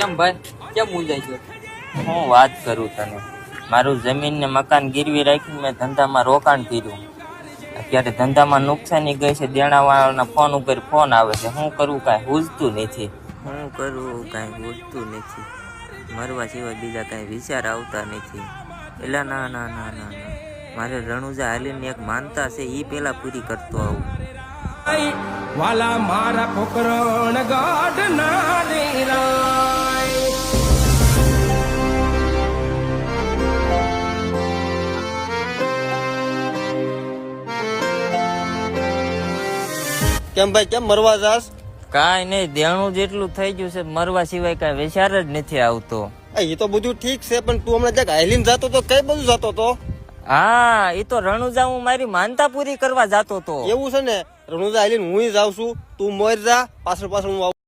કેમ ભાઈ કેમ મૂંઝાઈ ગયો? હું વાત કરું તને, મારું જમીન ને મકાન ગીરવી રાખીને મેં ધંધામાં રોકાણ કર્યું. અત્યારે ધંધામાં નુકસાની ગઈ છે, દેણાવાળાના ફોન ઉપર ફોન આવે છે. શું કરવું કાંઈ સૂઝતું નથી. મરવા સિવાય બીજા કાંઈ વિચાર આવતા નથી. એલા ના ના ના ના ના, મારે રણુજા હાલીને એક માનતા છે, એ પેલા પૂરી કરતો આવું. વાલા મારા પોકરણ ગાઢ ના રેરાય. કેમ ભાઈ કેમ મરવા જાસ? કાંઈ નહીં, દેણું જેટલું થઈ ગયું છે, મરવા સિવાય કાંઈ વિચાર જ નથી આવતો. એ તો બધું ઠીક છે, પણ તું હમણાં જ્યાં હાલીને જતો તો કઈ બધું જતો તો? હા, એ તો રણુજા હું મારી માનતા પૂરી કરવા જતો તો. એવું છે ને, રણુજા હાલીને હું જાઉં છું, તું મોર જા, પાછળ પાછળ હું આવું.